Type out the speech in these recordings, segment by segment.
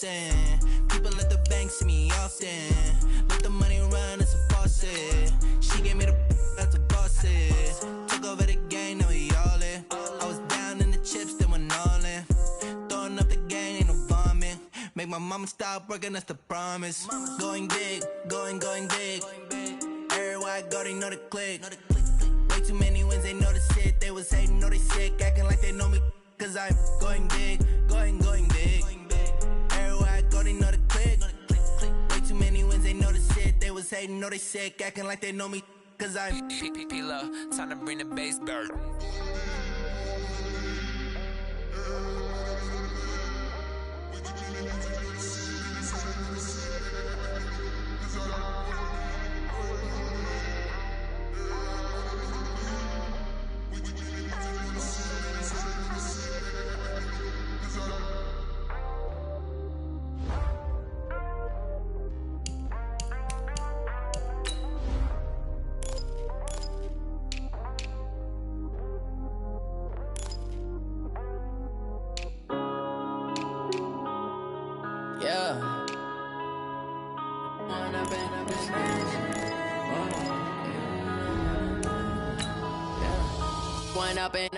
Boston. People at the bank see me often. Let the money run, it's a faucet. She gave me the that's a bosses. Took over the game, now we all in. I was down in the chips, then went all in. Throwing up the gang, ain't no vomit. Make my mama stop working, that's the promise. Going big, going big. Everywhere I go, they know the click. Way too many wins, they know the shit. They was hating, know they sick, acting like they know me. Cause I'm going big, going big. Everywhere I go, they know the click. Way too many wins, they know the shit. They was hating, know they sick, acting like they know me. Cause I'm P-Lo, time to bring the bass back.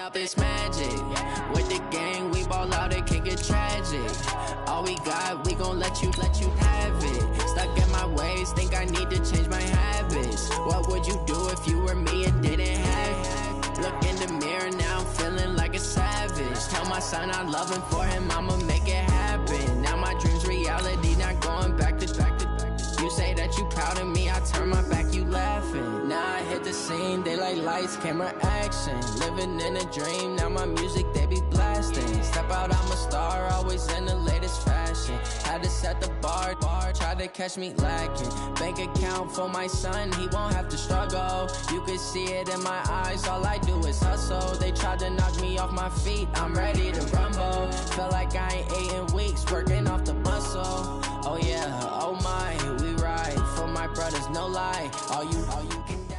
Up it's magic. With the gang, we ball out, it can get tragic. All we got, we gon' let you have it. Stuck in my ways, think I need to change my habits. What would you do if you were me and didn't have it? Look in the mirror, now I'm feeling like a savage. Tell my son I love him, for him I'ma make it happen. Now my dream's reality, not going back to. You say that you proud of me, I turn my back, you laughing. Now I hit the scene, they like lights, camera, action. Living in a dream, now my music, they be blasting. Step out, I'm a star, always in the latest fashion. Had to set the bar, try to catch me lacking. Bank account for my son, he won't have to struggle. You can see it in my eyes, all I do is hustle. They tried to knock me off my feet, I'm ready to rumble. Feel like I ain't ate in weeks, working off the muscle. Oh yeah, oh my, we ride for my brothers, no lie. All you can die.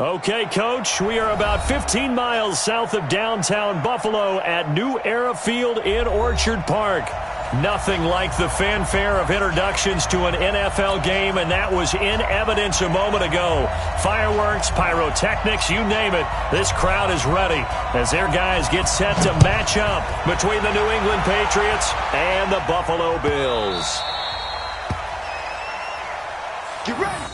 Okay, Coach, we are about 15 miles south of downtown Buffalo at New Era Field in Orchard Park. Nothing like the fanfare of introductions to an NFL game, and that was in evidence a moment ago. Fireworks, pyrotechnics, you name it, this crowd is ready as their guys get set to match up between the New England Patriots and the Buffalo Bills. Get ready!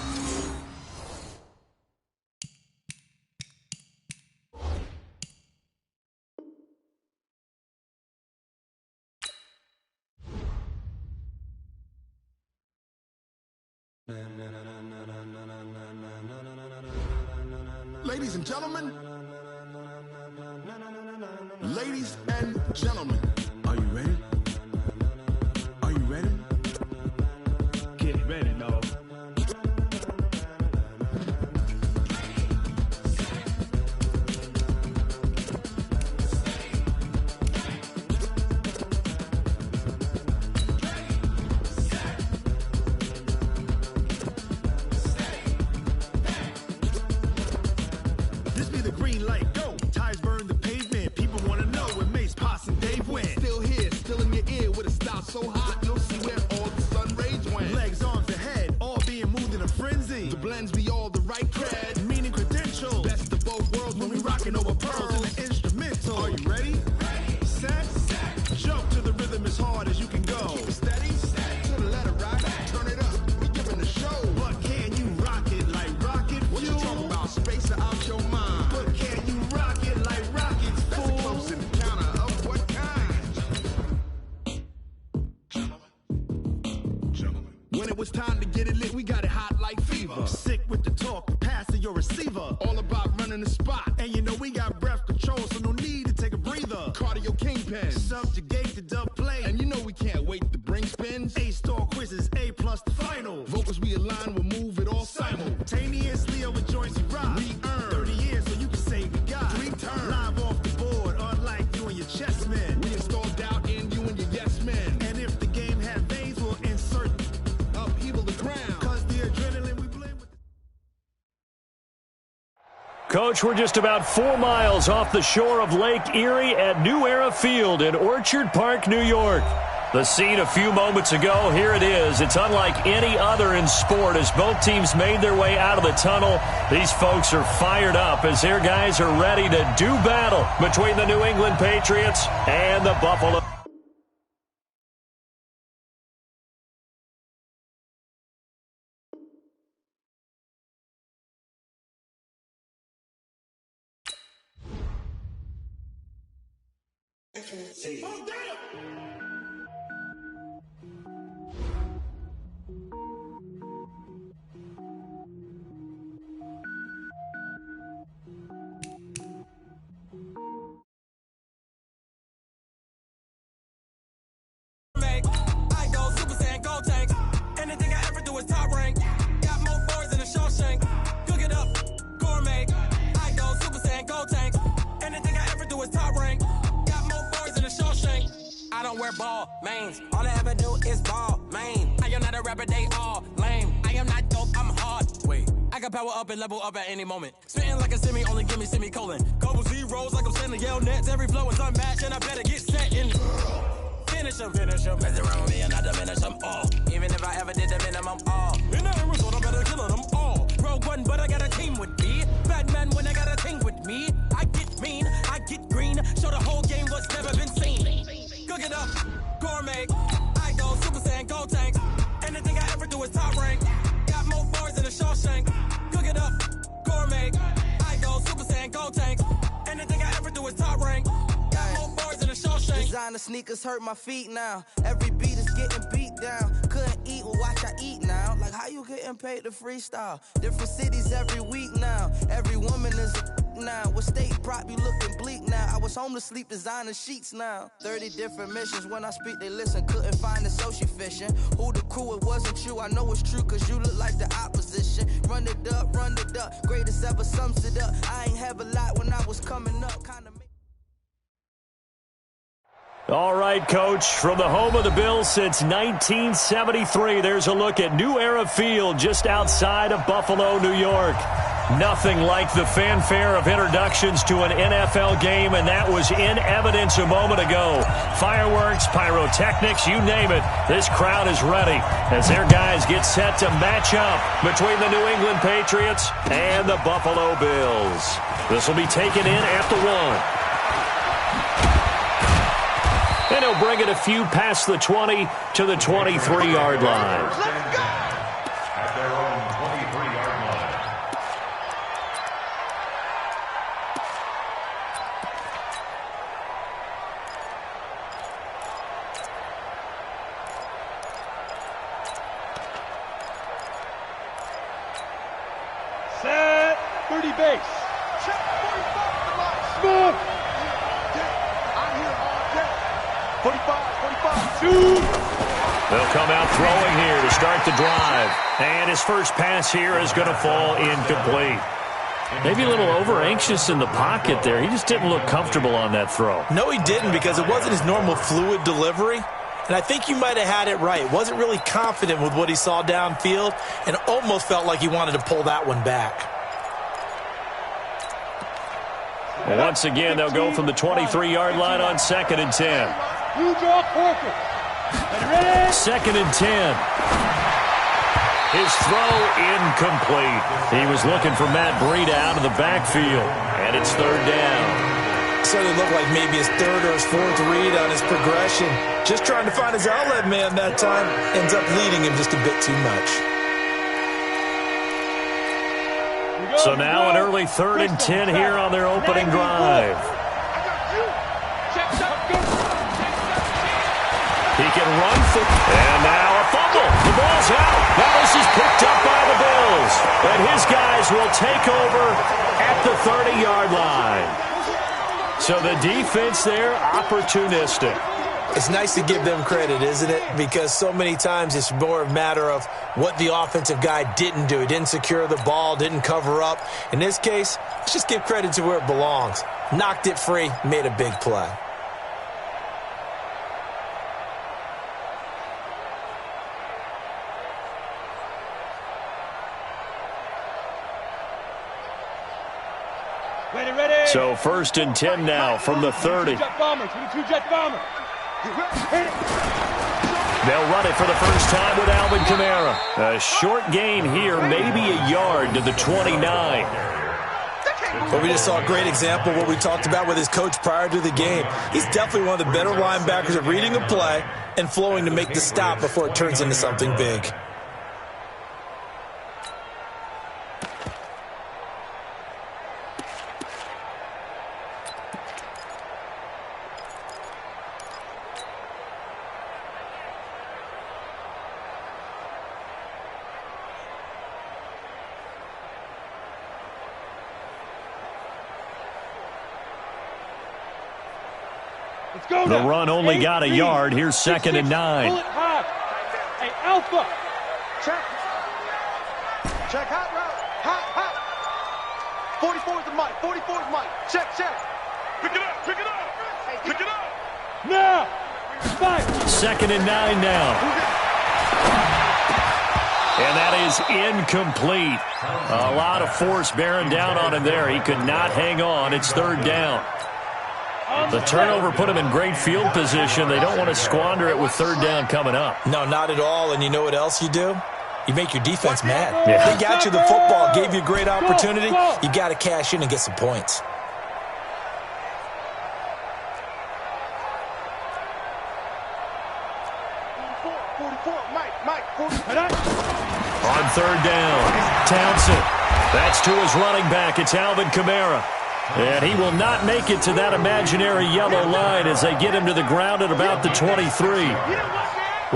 Ladies and gentlemen, are you ready? Are you ready? Get ready, dog. This be the green light, go. Tires burn the pavement. People want to know where Mace, Posse, and Dave went. Still here, still in your ear with a style so hot, you'll see where all the sun rage went. Legs, arms, and head, all being moved in a frenzy. The blends be all the right cred, meaning credentials. Best of both worlds when we rockin' over pearls in the instrumental. Are you ready? Set. Jump to the rhythm as hard as you can go. Keep it steady. To the letter right. Turn it up. We giving the show. But can you rock it like rocket fuel? What you talking about? Space out your mind. But can you rock it like rockets, fool? That's a close encounter of what kind? Gentlemen. When it was time to get it lit, we got it hot like fever. Sick with the talk, passing your receiver. All about running the spot. And you know we got breath control, so no need to take a breather. Cardio kingpin, subjugate the dub play. And you know we can't wait to bring spins. A-star quizzes, A+ the final. Vocals we align, we'll move it all simultaneously over joints we rock. We earn 30 years, so you can say we got 3 turns. Live off the board, unlike you and your chess men. We install doubt in you and your yes men. And if the game had veins, we'll insert upheaval the ground. Cause the adrenaline we blend with. Coach, we're just about 4 miles off the shore of Lake Erie at New Era Field in Orchard Park, New York. The scene a few moments ago, here it is. It's unlike any other in sport as both teams made their way out of the tunnel. These folks are fired up as their guys are ready to do battle between the New England Patriots and the Buffalo. I go Super Saiyan, go tank. Anything I ever do is top rank. Got more boys than a Shawshank. Cook it up, gourmet. I go Super Saiyan, go tank. Anything I ever do is top rank. Got more boys than a Shawshank. I don't wear ball mains. All I ever do is ball main. I am not a rapper, they all lame. I am not dope, I'm hard. Wait, I can power up and level up at any moment. Spitting like a semi, only give me semicolon. Couple zeros like I'm sending yell nets. Every flow is unmatched and I better get set in. Finish them. Mess around with me and I diminish them all. Even if I ever did the minimum all. In the end result, I better kill them all. Rogue one, but I got a team with me. Bad man when I got a team with me. I get mean, I get green. Show the whole game what's never been seen. Cook it up, gourmet. I go Super Saiyan, go tank. Anything I ever do is top rank. Got more boys than a Shawshank. Cook it up, gourmet. I go Super Saiyan, go tank. Anything I ever do is top rank. Designer sneakers hurt my feet now. Every beat is getting beat down. Couldn't eat, well watch I eat now. Like how you getting paid to freestyle? Different cities every week now. Every woman is a now. What state prop you looking bleak now? I was home to sleep designer sheets now. 30 different missions. When I speak they listen. Couldn't find the social fishing. Who the crew, it wasn't you. I know it's true cause you look like the opposition. Run it up. Greatest ever sums it up. I ain't have a lot when I was coming up. Kinda All right, Coach, from the home of the Bills since 1973, there's a look at New Era Field just outside of Buffalo, New York. Nothing like the fanfare of introductions to an NFL game, and that was in evidence a moment ago. Fireworks, pyrotechnics, you name it. This crowd is ready as their guys get set to match up between the New England Patriots and the Buffalo Bills. This will be taken in at the 1. And he'll bring it a few past the 20 to the 23-yard line. Let's go! At their own 23-yard line. Set 30 base. Check 45 the line. Smooth. I'm here all day. 45, 2. They'll come out throwing here to start the drive. And his first pass here is going to fall incomplete. Maybe a little over-anxious in the pocket there. He just didn't look comfortable on that throw. No, he didn't because it wasn't his normal fluid delivery. And I think you might have had it right. Wasn't really confident with what he saw downfield and almost felt like he wanted to pull that one back. Well, once again, they'll go from the 23-yard line on 2nd and 10. You draw corker. Ready? 2nd and 10. His throw incomplete. He was looking for Matt Breida out of the backfield, and it's 3rd down. So it looked like maybe his 3rd or his 4th read on his progression. Just trying to find his outlet man that time. Ends up leading him just a bit too much. So now an early 3rd and 10 here on their opening drive. He can run for, and now a fumble. The ball's out. Now this is picked up by the Bills. And his guys will take over at the 30-yard line. So the defense there, opportunistic. It's nice to give them credit, isn't it? Because so many times it's more a matter of what the offensive guy didn't do. He didn't secure the ball, didn't cover up. In this case, let's just give credit to where it belongs. Knocked it free, made a big play. So 1st and 10 now from the 30. Jet bombers. Two jet bombers. They'll run it for the first time with Alvin Kamara. A short gain here, maybe a yard to the 29. Well, we just saw a great example of what we talked about with his coach prior to the game. He's definitely one of the better linebackers at reading a play and flowing to make the stop before it turns into something big. The run only got a yard. Here's 2nd and 9. Hey, Alpha. Check. Check. Hot route. Hot. 44 is the mic. 44 is mic. Check. Pick it up. Pick it up. Now. 2nd and 9 now. And that is incomplete. A lot of force bearing down on him there. He could not hang on. It's 3rd down. The turnover put him in great field position. They don't want to squander it with 3rd down coming up. No, not at all. And you know what else you do? You make your defense mad. Yeah. They got you the football, gave you a great opportunity. You got to cash in and get some points. On 3rd down, Townsend. That's to his running back. It's Alvin Kamara. And he will not make it to that imaginary yellow line as they get him to the ground at about the 23.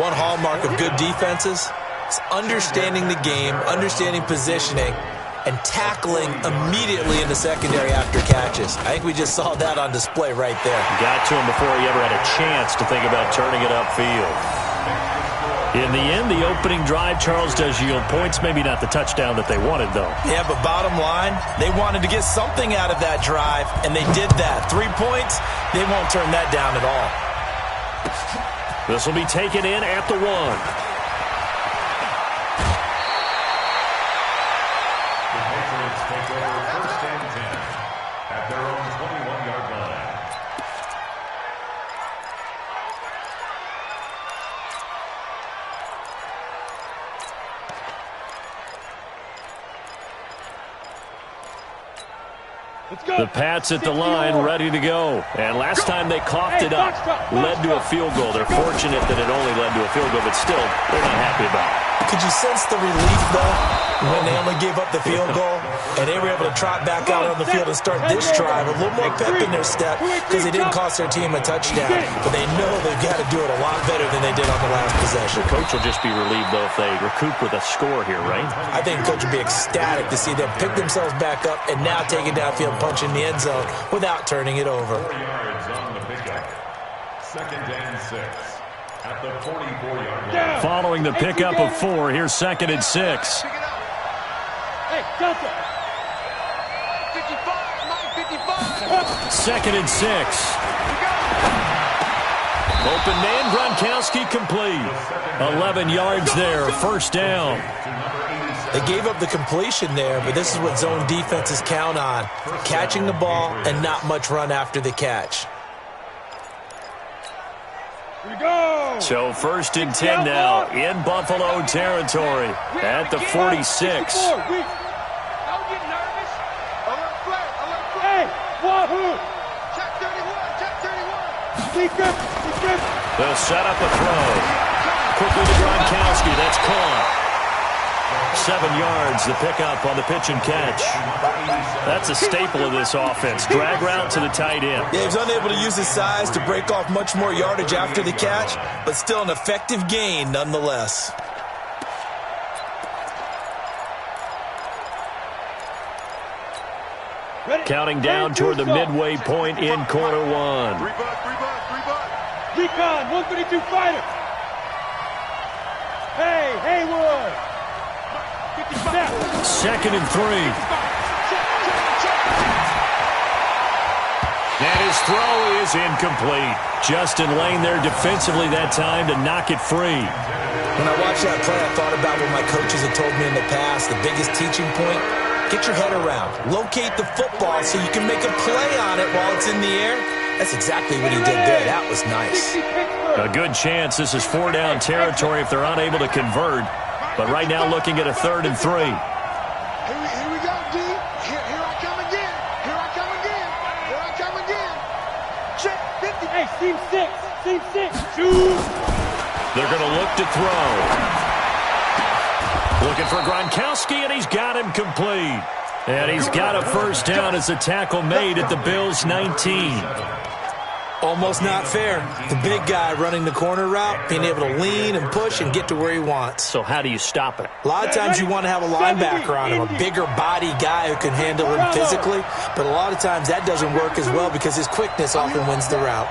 One hallmark of good defenses is understanding the game, understanding positioning, and tackling immediately in the secondary after catches. I think we just saw that on display right there. Got to him before he ever had a chance to think about turning it upfield. In the end, the opening drive, Charles, does yield points. Maybe not the touchdown that they wanted, though. Yeah, but bottom line, they wanted to get something out of that drive, and they did that. 3 points, they won't turn that down at all. This will be taken in at the 1. The Patriots take over 1st and 10 at their own 21-yard line. The Pats at the line, ready to go. And last time they coughed it up, led to a field goal. They're fortunate that it only led to a field goal, but still, they're not happy about it. Could you sense the relief, though, when they only gave up the field goal and they were able to trot back out on the field and start this drive? A little more pep in their step because they didn't cost their team a touchdown. But they know they've got to do it a lot better than they did on the last possession. The coach will just be relieved, though, if they recoup with a score here, right? I think the coach will be ecstatic to see them pick themselves back up and now take it downfield, punch in the end zone without turning it over. 4 yards on the pickup. 2nd and 6 at the 44-yard line. Following the pickup of 4, here's 2nd and 6. Hey, Delta. 55. 2nd and 6. Open man, Gronkowski complete. 11 yards there, 1st down. They gave up the completion there, but this is what zone defenses count on. Catching the ball and not much run after the catch. Here we go. So 1st and 10 now in Buffalo territory at the 46. Don't get nervous. Alert flag. Hey, Wahoo. Check 31. Defense. They'll set up a throw. Quickly to Gronkowski. That's caught. 7 yards, the pickup on the pitch and catch. That's a staple of this offense. Drag route to the tight end. Yeah, he was unable to use his size to break off much more yardage after the catch, but still an effective gain nonetheless. Counting down toward the midway point in quarter 1. Recon, 132 fighter. Hey, Haywood. 2nd and 3. And his throw is incomplete. Justin Lane there defensively that time to knock it free. When I watched that play, I thought about what my coaches had told me in the past. The biggest teaching point Get your head around. Locate the football so you can make a play on it while it's in the air. That's exactly what he did there. That was nice. A good chance this is 4-down territory if they're unable to convert. But right now looking at a 3rd and 3. Here we go, D. Here I come again. Here I come again. Here I come again. Check 50. Hey, seam 6. Seam 6. Shoot. They're going to look to throw. Looking for Gronkowski, and he's got him complete. And he's got a first down as the tackle made at the Bills' 19. Almost not fair. The big guy running the corner route, being able to lean and push and get to where he wants. So how do you stop it? A lot of times you want to have a linebacker on him, a bigger body guy who can handle him physically, but a lot of times that doesn't work as well because his quickness often wins the route.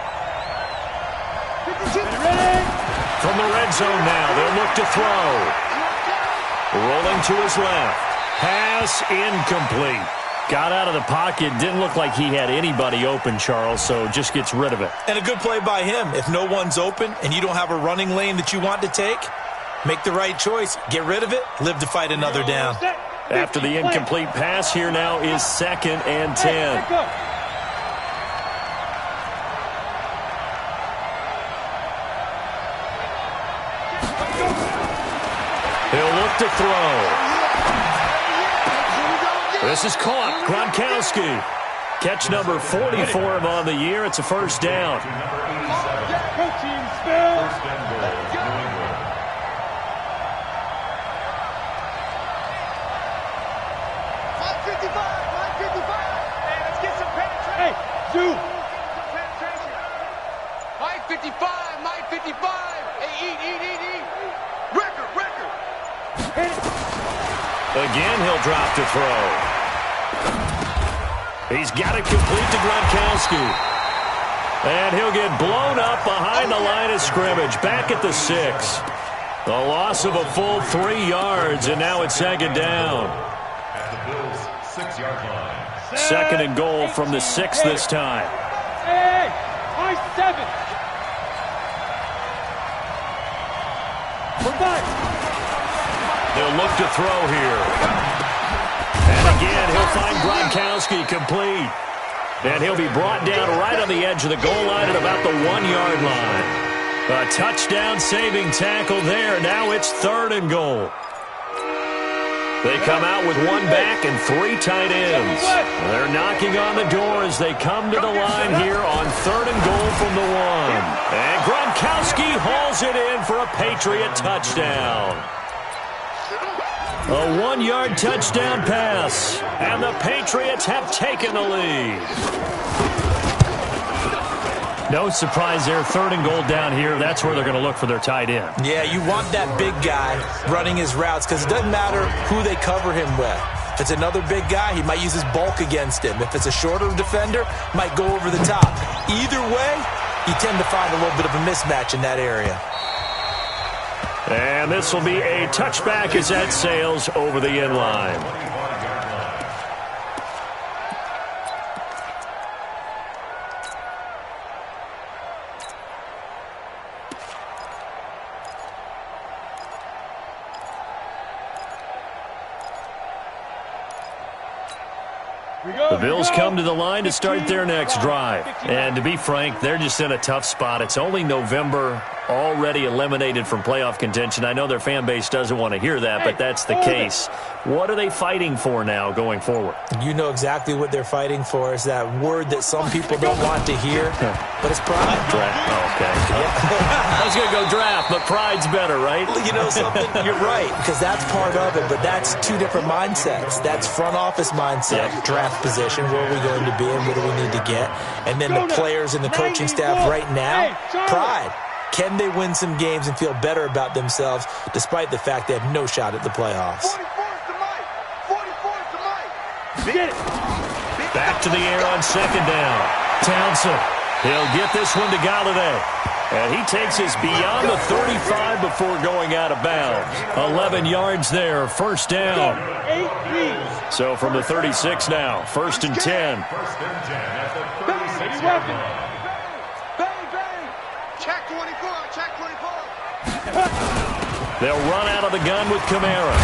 From the red zone now, they'll look to throw. Rolling to his left. Pass incomplete. Got out of the pocket. Didn't look like he had anybody open, Charles, so just gets rid of it. And a good play by him. If no one's open and you don't have a running lane that you want to take, make the right choice. Get rid of it. Live to fight another down. After the incomplete pass, here now is 2nd and 10. He'll look to throw. This is caught. Gronkowski. Catch number 40 for him on the year. It's a first down. Let's get some penetration. Hey, Zoo. 55, my 55. Hey, eat. Record. Again, he'll drop to throw. He's got it complete to Gronkowski. And he'll get blown up behind the line of scrimmage. Back at the 6. A loss of a full 3 yards, and now it's 2nd down. At the Bills' 6-yard line. 2nd and goal from the 6 this time. Hey, my 7. They'll look to throw here. And again, he'll find Gronkowski complete. And he'll be brought down right on the edge of the goal line at about the 1-yard line. A touchdown-saving tackle there. Now it's 3rd and goal. They come out with 1 back and 3 tight ends. They're knocking on the door as they come to the line here on 3rd and goal from the 1. And Gronkowski hauls it in for a Patriot touchdown. A 1-yard touchdown pass, and the Patriots have taken the lead. No surprise there, 3rd and goal down here. That's where they're going to look for their tight end. Yeah, you want that big guy running his routes because it doesn't matter who they cover him with. If it's another big guy, he might use his bulk against him. If it's a shorter defender, might go over the top. Either way, you tend to find a little bit of a mismatch in that area. And this will be a touchback as that sails over the end line. The Bills come to the line to start their next drive. And to be frank, they're just in a tough spot. It's only November, already eliminated from playoff contention. I know their fan base doesn't want to hear that, but that's the case. What are they fighting for now going forward? You know exactly what they're fighting for. Is that word that some people don't want to hear, but it's pride. Draft. Oh, okay. I was going to go draft, but pride's better, right? You know something? You're right, because that's part of it, but that's 2 different mindsets. That's front office mindset, draft position, where are we going to be and what do we need to get? And then the players and the coaching staff right now, pride. Can they win some games and feel better about themselves despite the fact they have no shot at the playoffs? 44's to Mike. 44's to Mike. Get it. Back to the air on 2nd down. Townsend. He'll get this one to Galladay. And he takes us beyond the 35 before going out of bounds. 11 yards there, first down. So from the 36 now, 1st and 10. 1st and 10 at the 36-yard line. Check 24, check 24. They'll run out of the gun with Kamara.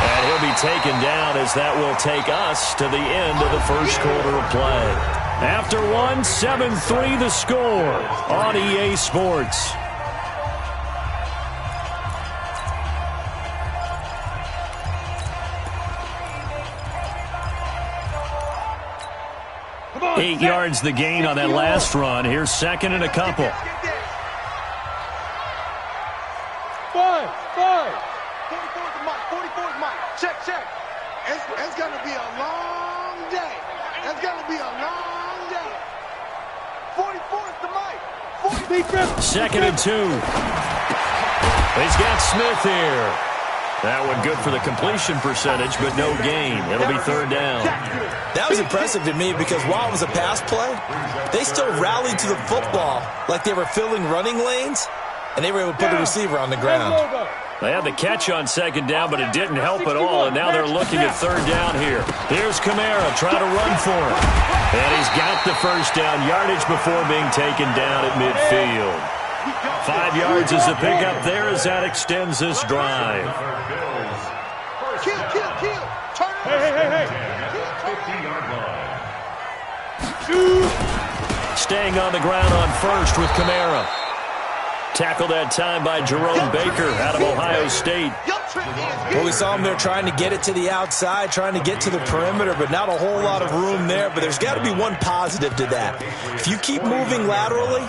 And he'll be taken down as that will take us to the end of the first quarter of play. After one, 7-3 the score on EA Sports. On, 8 yards the gain on that last run. Here's second and a couple. 5. 44's the mic. 44's mic. Check. It's going to be a long day. It's going to be a long day. 44's the mic. Second and 2. He's got Smith here. That one good for the completion percentage, but no gain. It'll be third down. That was impressive to me because while it was a pass play, they still rallied to the football like they were filling running lanes, and they were able to put the receiver on the ground. They had the catch on second down, but it didn't help at all, and now they're looking at third down here. Here's Kamara trying to run for it. And he's got the first down yardage before being taken down at midfield. 5 yards is the pickup there as that extends this drive. Kill. Turn Hey. Staying on the ground on first with Kamara. Tackled that time by Jerome Baker out of Ohio State. Well, we saw him there trying to get it to the outside, trying to get to the perimeter, but not a whole lot of room there. But there's got to be one positive to that. If you keep moving laterally,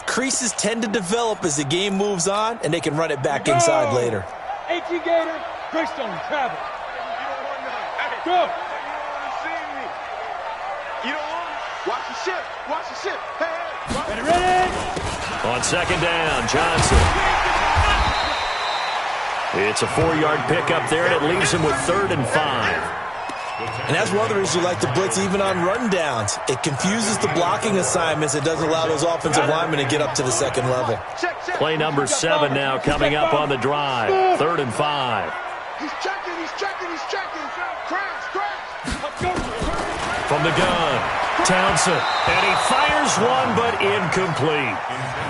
creases tend to develop as the game moves on, and they can run it back inside later. 18 Gator, Greystone, travel. Go. You don't want to. Watch the ship. Hey. Ready. On second down, Johnson. It's a 4-yard pickup there, and it leaves him with 3rd and 5. And that's one of the reasons you like to blitz even on rundowns. It confuses the blocking assignments. It doesn't allow those offensive linemen to get up to the second level. Play number 7 now coming up on the drive. 3rd and 5. He's checking. Crash. From the gun, Townsend. And he fires one, but incomplete.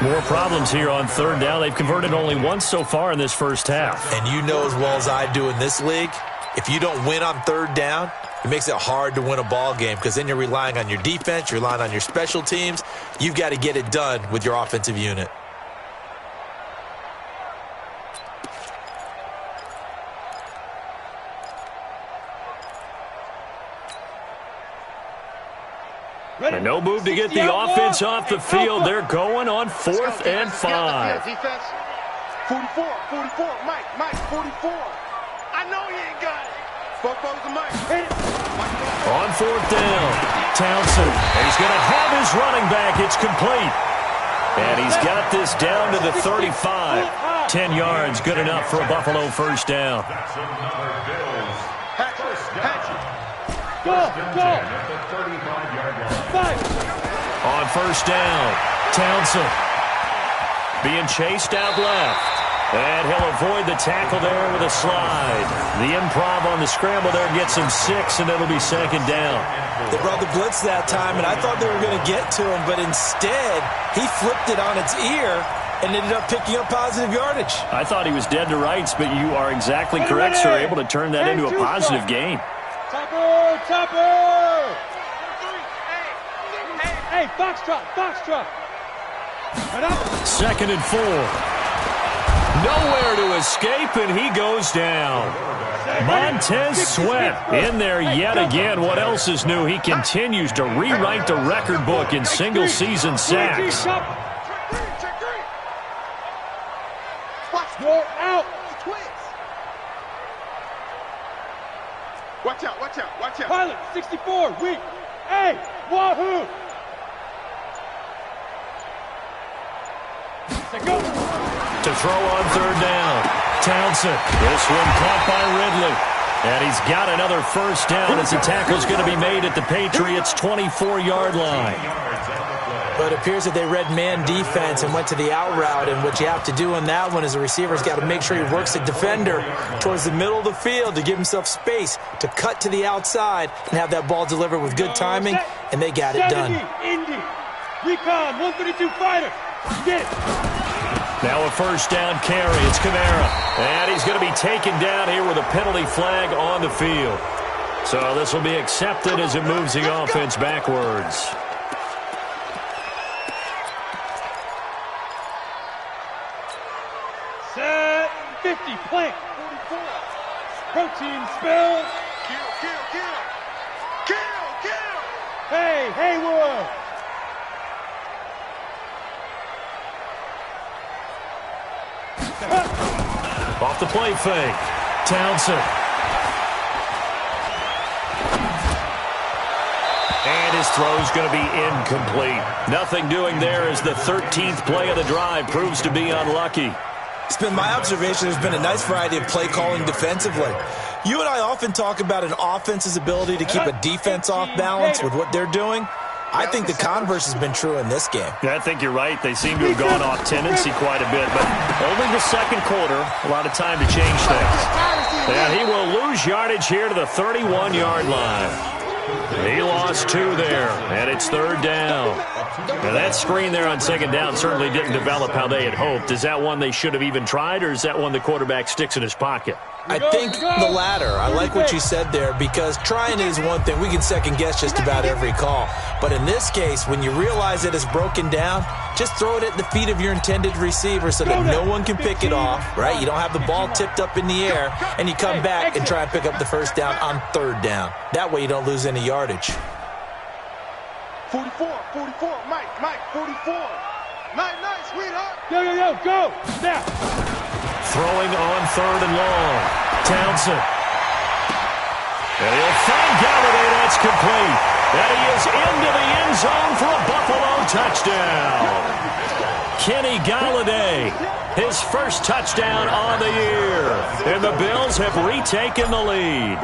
More problems here on third down. They've converted only once so far in this first half. And you know as well as I do in this league, if you don't win on third down, it makes it hard to win a ball game because then you're relying on your defense, you're relying on your special teams. You've got to get it done with your offensive unit. And no move to get the offense off the field. They're going on 4th and 5. Defense. 44, Mike, 44. I know he ain't got it. Football's the Mike. On 4th down, Townsend. And he's going to have his running back. It's complete. And he's got this down to the 35. 10 yards, good enough for a Buffalo first down. Go. On first down, Townsend being chased out left. And he'll avoid the tackle there with a slide. The improv on the scramble there gets him 6, and it'll be second down. They brought the blitz that time, and I thought they were going to get to him, but instead he flipped it on its ear and ended up picking up positive yardage. I thought he was dead to rights, but you are exactly correct, sir. Able to turn that into a positive gain. Topper! Hey, Foxtrot! 2nd and 4. Nowhere to escape, and he goes down. Montez Sweat in there yet again. What else is new? He continues to rewrite the record book in single-season sacks. You're out. Watch out. Pilot, 64, weak. Hey, wahoo. To throw on third down, Townsend. This one caught by Ridley. And he's got another first down as the tackle's going to be made at the Patriots' 24-yard line. But it appears that they read man defense and went to the out route, and what you have to do on that one is the receiver's got to make sure he works the defender towards the middle of the field to give himself space to cut to the outside and have that ball delivered with good timing, and they got it done. Indy, Recon, 132 fighter. Get it. Now a first down carry. It's Kamara. And he's going to be taken down here with a penalty flag on the field. So this will be accepted as it moves the offense backwards. Set 50, plant 44. Protein spill. Kill. Hey, Haywood. Off the play fake. Townsend. And his throw's going to be incomplete. Nothing doing there as the 13th play of the drive proves to be unlucky. It's been my observation there's been a nice variety of play calling defensively. You and I often talk about an offense's ability to keep a defense off balance with what they're doing. I think the converse has been true in this game. Yeah, I think you're right. They seem to have gone off tendency quite a bit, but only the second quarter. A lot of time to change things. And he will lose yardage here to the 31-yard line. He lost 2 there, and it's third down. Now that screen there on second down certainly didn't develop how they had hoped. Is that one they should have even tried, or is that one the quarterback sticks in his pocket? I think the latter. I like what you said there, because trying it is one thing. We can second-guess just about every call. But in this case, when you realize it is broken down, just throw it at the feet of your intended receiver so that no one can pick it off, right? You don't have the ball tipped up in the air, and you come back and try and pick up the first down on third down. That way you don't lose any yardage. 44, Mike, 44. Nice, sweetheart. Yo, go. Now. Throwing on third and long. Townsend. And he'll find Galladay. That's complete. And he is into the end zone for a Buffalo touchdown. Kenny Galladay, his first touchdown on the year. And the Bills have retaken the lead.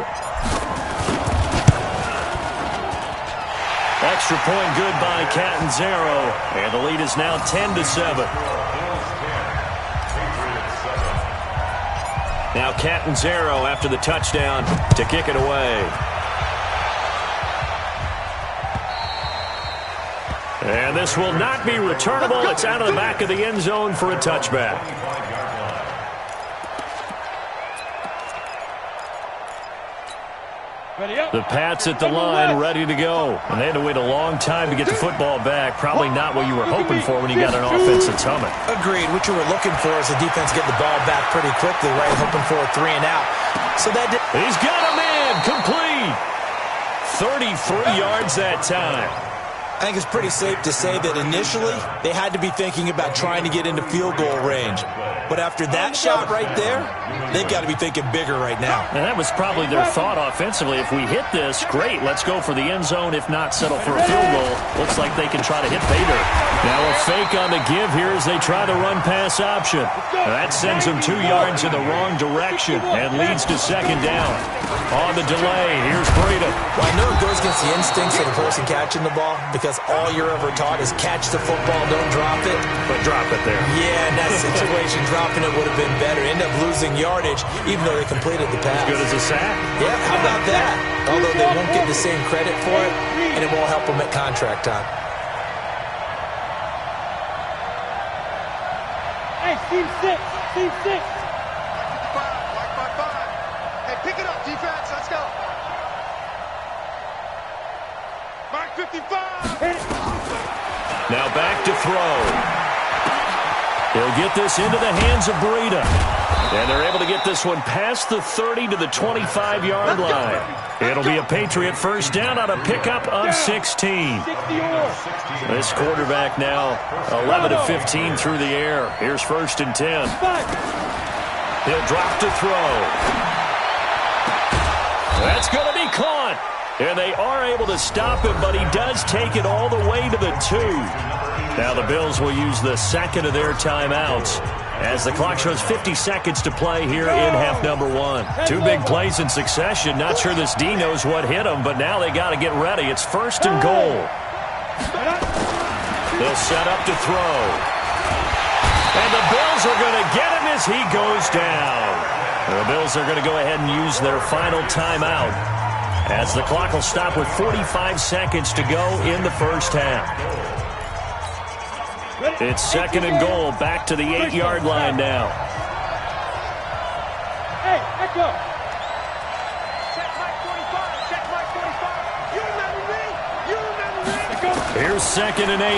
Extra point good by Catanzaro. And the lead is now 10-7. Now Catanzaro after the touchdown to kick it away. And this will not be returnable. It's out of the back of the end zone for a touchback. The Pats at the line, ready to go. And they had to wait a long time to get the football back. Probably not what you were hoping for when you got an offense that's humming. Agreed. What you were looking for is the defense get the ball back pretty quickly, right? Hoping for a 3 and out. So that he's got him in. Complete. 33 yards that time. I think it's pretty safe to say that initially they had to be thinking about trying to get into field goal range. But after that shot right there, they've got to be thinking bigger right now. And that was probably their thought offensively. If we hit this, great, let's go for the end zone. If not, settle for a field goal. Looks like they can try to hit pay dirt. Now a fake on the give here as they try the run-pass option. That sends them 2 yards in the wrong direction and leads to second down. On the delay, here's Breida. Well, I know it goes against the instincts of the person catching the ball because all you're ever taught is catch the football, don't drop it. But drop it there. Yeah, in that situation, dropping it would have been better. End up losing yardage, even though they completed the pass. As good as a sack. Yeah, how about that? Although they won't get the same credit for it, and it won't help them at contract time. Hey, team 6. Black by 5. Hey, pick it up, defense. Let's go. Mark 55. Now back to throw. He'll get this into the hands of Breida. And they're able to get this one past the 30 to the 25-yard line. It'll be a Patriot first down on a pickup of 16. This quarterback now 11 of 15 through the air. Here's first and 10. He'll drop to throw. That's going to be caught. And they are able to stop him, but he does take it all the way to the 2. Now the Bills will use the second of their timeouts as the clock shows 50 seconds to play here in half number 1. 2 big plays in succession. Not sure this D knows what hit him, but now they got to get ready. It's first and goal. They'll set up to throw. And the Bills are going to get him as he goes down. The Bills are going to go ahead and use their final timeout as the clock will stop with 45 seconds to go in the first half. It's second and goal, back to the 8-yard line now. Hey, echo. Check Mike 45. Check Mike 45. You remember me? You remember me? Here's second and 8.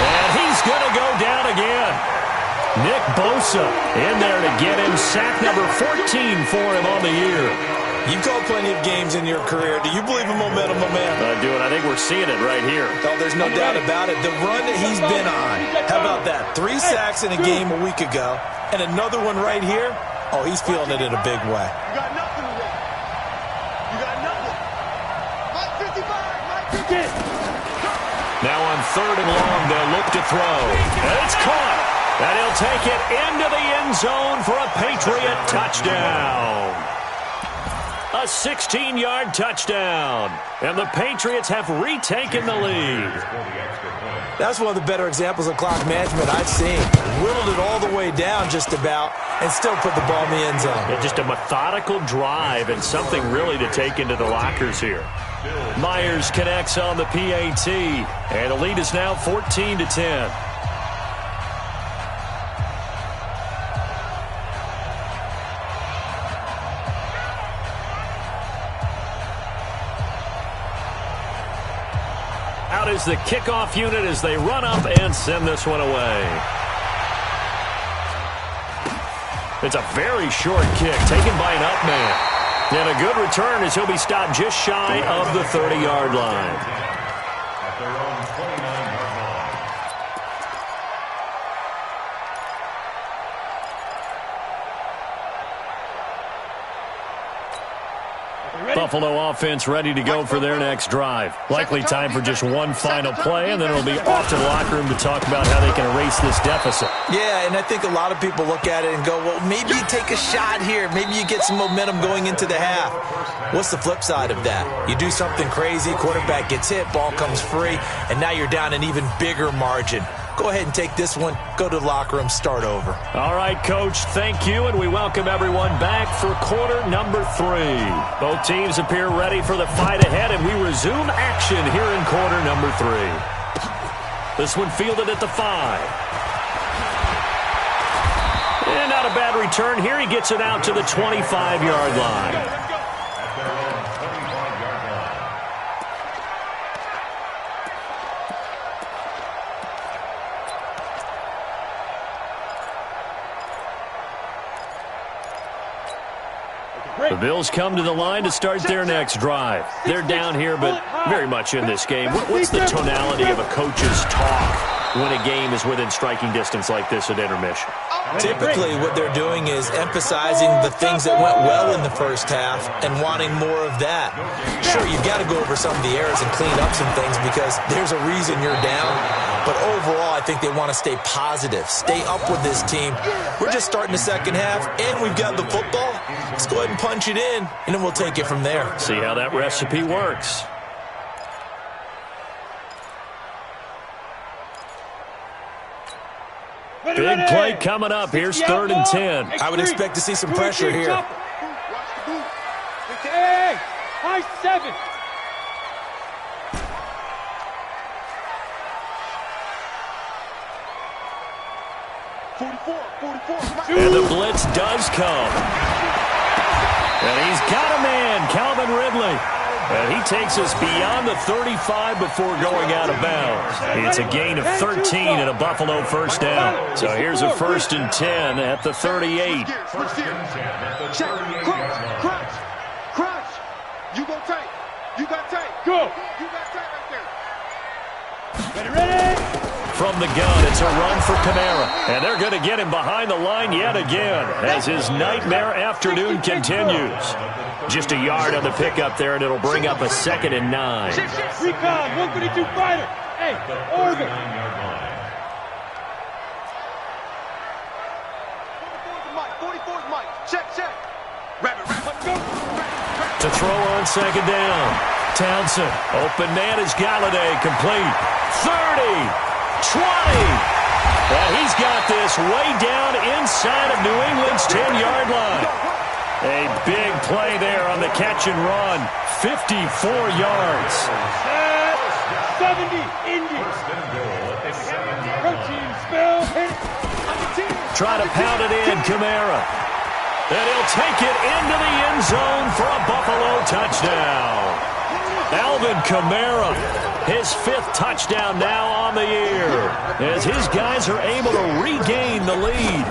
And he's going to go down again. Nick Bosa in there to get him sack number 14 for him on the year. You've called plenty of games in your career. Do you believe in momentum, my man? I do, and I think we're seeing it right here. Oh, there's no doubt about it. The run that he's been on. How about that? 3 sacks in a game a week ago, and another one right here. Oh, he's feeling it in a big way. You got nothing today. You got nothing. Mike 55. Mike 50. Now on third and long, they'll look to throw. And it's caught. And he'll take it into the end zone for a Patriot touchdown. A 16-yard touchdown. And the Patriots have retaken the lead. That's one of the better examples of clock management I've seen. Whittled it all the way down just about and still put the ball in the end zone. Yeah, just a methodical drive and something really to take into the lockers here. Myers connects on the PAT. And the lead is now 14-10. Out is the kickoff unit as they run up and send this one away. It's a very short kick taken by an up man. And a good return as he'll be stopped just shy of the 30-yard line. At their own 29-yard line. Buffalo offense ready to go for their next drive. Likely time for just one final play, and then it'll be off to the locker room to talk about how they can erase this deficit. Yeah, and I think a lot of people look at it and go, well, maybe you take a shot here. Maybe you get some momentum going into the half. What's the flip side of that? You do something crazy, quarterback gets hit, ball comes free, and now you're down an even bigger margin. Go ahead and take this one, go to the locker room, start over. All right, Coach, thank you, and we welcome everyone back for quarter number 3. Both teams appear ready for the fight ahead, and we resume action here in quarter number 3. This one fielded at the 5. And not a bad return here. He gets it out to the 25-yard line. The Bills come to the line to start their next drive. They're down here, but very much in this game. What's the tonality of a coach's talk when a game is within striking distance like this at intermission? Typically, what they're doing is emphasizing the things that went well in the first half and wanting more of that. Sure, you've got to go over some of the errors and clean up some things because there's a reason you're down. But overall, I think they want to stay positive, stay up with this team. We're just starting the second half, and we've got the football. Let's go ahead and punch it in, and then we'll take it from there. See how that recipe works. Big play coming up. Here's third and 10. I would expect to see some pressure here. Hey, high 7. And the blitz does come. And he's got a man, Calvin Ridley. And he takes us beyond the 35 before going out of bounds. It's a gain of 13 and a Buffalo first down. So here's a first and 10 at the 38. Check, crouch. You go tight. You got tight. Go. You got tight right there. Ready? From the gun, it's a run for Kamara. And they're going to get him behind the line yet again as his nightmare afternoon continues. Just a yard on the pickup there, and it'll bring up a second and 9. Recon, 132 fighter. Hey, Oregon. 44's Mike. Check. Rabbit, go. To throw on second down. Townsend, open man is Galladay, complete. 30. 20. And he's got this way down inside of New England's 10-yard line. A big play there on the catch and run. 54 yards. 70, Indy. First and goal at the 7-yard Protein line. spill. Hit. Try to pound it in, Kamara. And he'll take it into the end zone for a Buffalo touchdown. Alvin Kamara, his 5th touchdown now on the year, as his guys are able to regain the lead.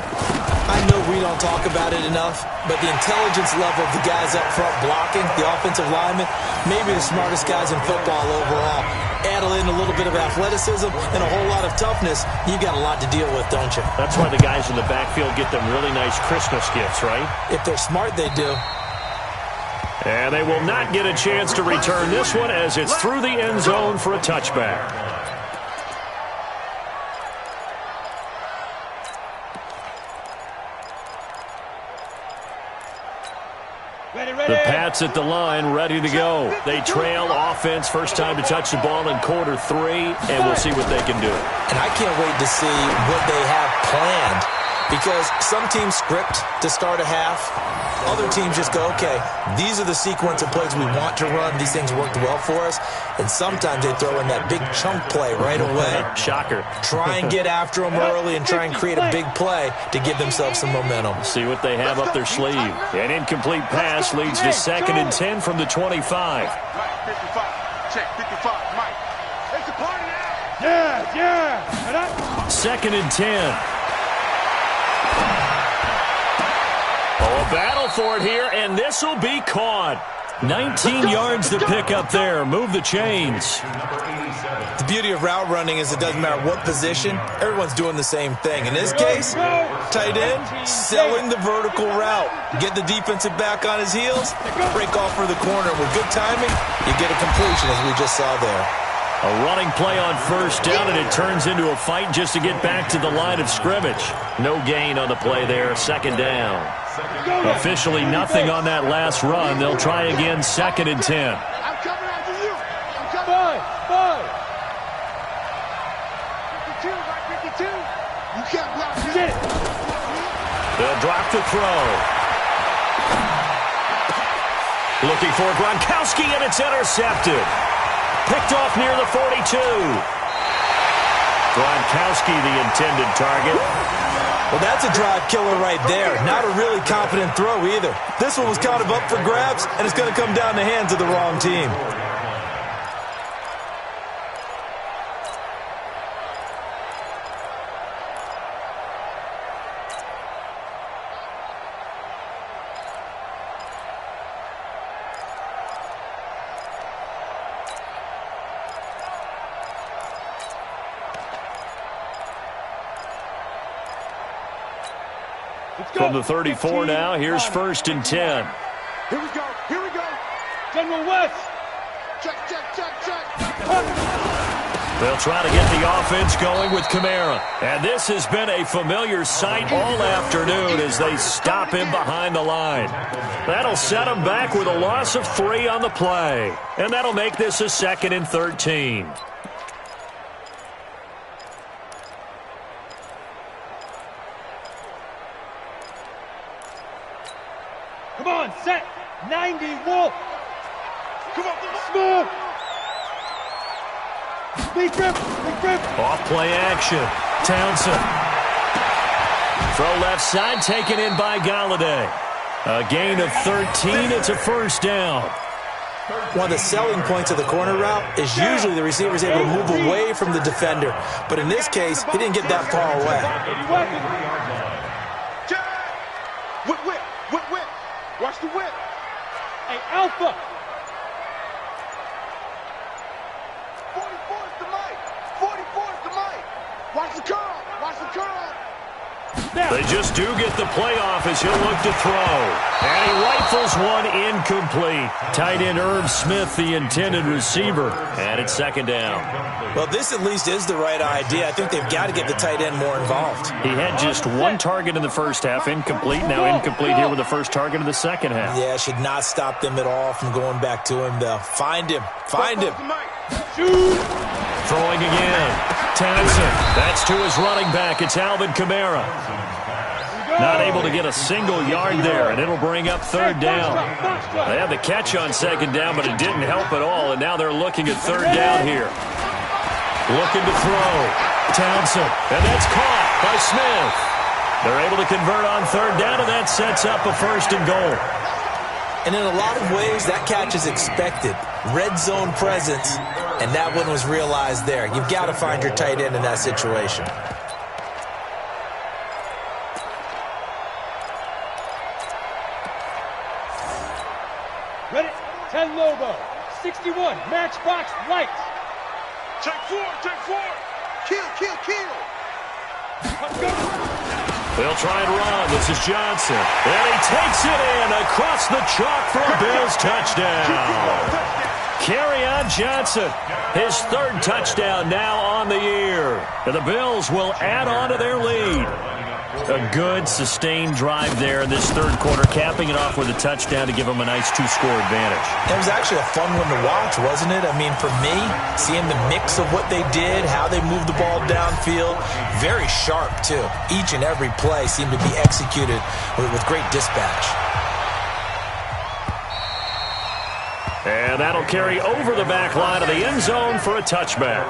I know we don't talk about it enough, but the intelligence level of the guys up front blocking, the offensive linemen, maybe the smartest guys in football overall. Add in a little bit of athleticism and a whole lot of toughness, you've got a lot to deal with, don't you? That's why the guys in the backfield get them really nice Christmas gifts, right? If they're smart, they do. And they will not get a chance to return this one as it's through the end zone for a touchback. The Pats at the line, ready to go. They trail offense, first time to touch the ball in quarter 3, and we'll see what they can do. And I can't wait to see what they have planned, because some teams script to start a half. Other teams just go, okay, these are the sequence of plays we want to run. These things worked well for us. And sometimes they throw in that big chunk play right away. Shocker. Try and get after them early and try and create a big play to give themselves some momentum. See what they have up their sleeve. An incomplete pass leads to 2nd and 10 from the 25. 55. Check, 55. Mike. It's a party now. Yeah. 2nd and 10. Oh, a battle for it here, and this will be caught. 19 yards to pick up there. Move the chains. The beauty of route running is it doesn't matter what position. Everyone's doing the same thing. In this case, tight end, selling the vertical route. Get the defensive back on his heels, break off for the corner. With good timing, you get a completion, as we just saw there. A running play on first down, and it turns into a fight just to get back to the line of scrimmage. No gain on the play there, 2nd down. Officially nothing on that last run. They'll try again, 2nd and 10. I'm coming after you. I'm coming. 52, right? 52. You can't block me. They'll drop the throw. Looking for Gronkowski, and it's intercepted. Picked off near the 42. Gronkowski, the intended target. Well, that's a drive killer right there. Not a really confident throw either. This one was kind of up for grabs, and it's going to come down the hands of the wrong team. From the 34 now, here's 1st and 10. Here we go. General West. Check. They'll try to get the offense going with Kamara. And this has been a familiar sight all afternoon as they stop him behind the line. That'll set him back with a loss of 3 on the play. And that'll make this a 2nd and 13. Come on, set. 90, Wolf. Come on. Smooth. Big grip. Off play action. Townsend. Throw left side, taken in by Galladay. A gain of 13. It's a first down. One of the selling points of the corner route is usually the receiver is able to move away from the defender. But in this case, he didn't get that far away. Whip. Watch the whip. Hey, Alpha. 44 is the mic. 44 is the mic. Watch the curl. They just do get the playoff as he'll look to throw. And he rifles one incomplete. Tight end Irv Smith, the intended receiver. And it's 2nd down. Well, this at least is the right idea. I think they've got to get the tight end more involved. He had just 1 target in the first half, incomplete. Now incomplete here with the first target of the second half. Yeah, should not stop them at all from going back to him, though. Find him. Throwing again. Townsend. That's to his running back. It's Alvin Kamara. Not able to get a single yard there, and it'll bring up 3rd down. They had the catch on 2nd down, but it didn't help at all, and now they're looking at 3rd down here. Looking to throw. Townsend. And that's caught by Smith. They're able to convert on third down, and that sets up a 1st and goal. And in a lot of ways, that catch is expected. Red zone presence, and that one was realized there. You've got to find your tight end in that situation. Ready? 10 logo. 61. Matchbox lights. Take 4, take 4. Kill, kill, kill. They'll try and run. This is Johnson. And he takes it in across the chalk for a Bills touchdown. Kerryon Johnson, his 3rd touchdown now on the year. And the Bills will add on to their lead. A good, sustained drive there in this 3rd quarter, capping it off with a touchdown to give them a nice 2-score advantage. It was actually a fun one to watch, wasn't it? I mean, for me, seeing the mix of what they did, how they moved the ball downfield, very sharp, too. Each and every play seemed to be executed with great dispatch. And that'll carry over the back line of the end zone for a touchback.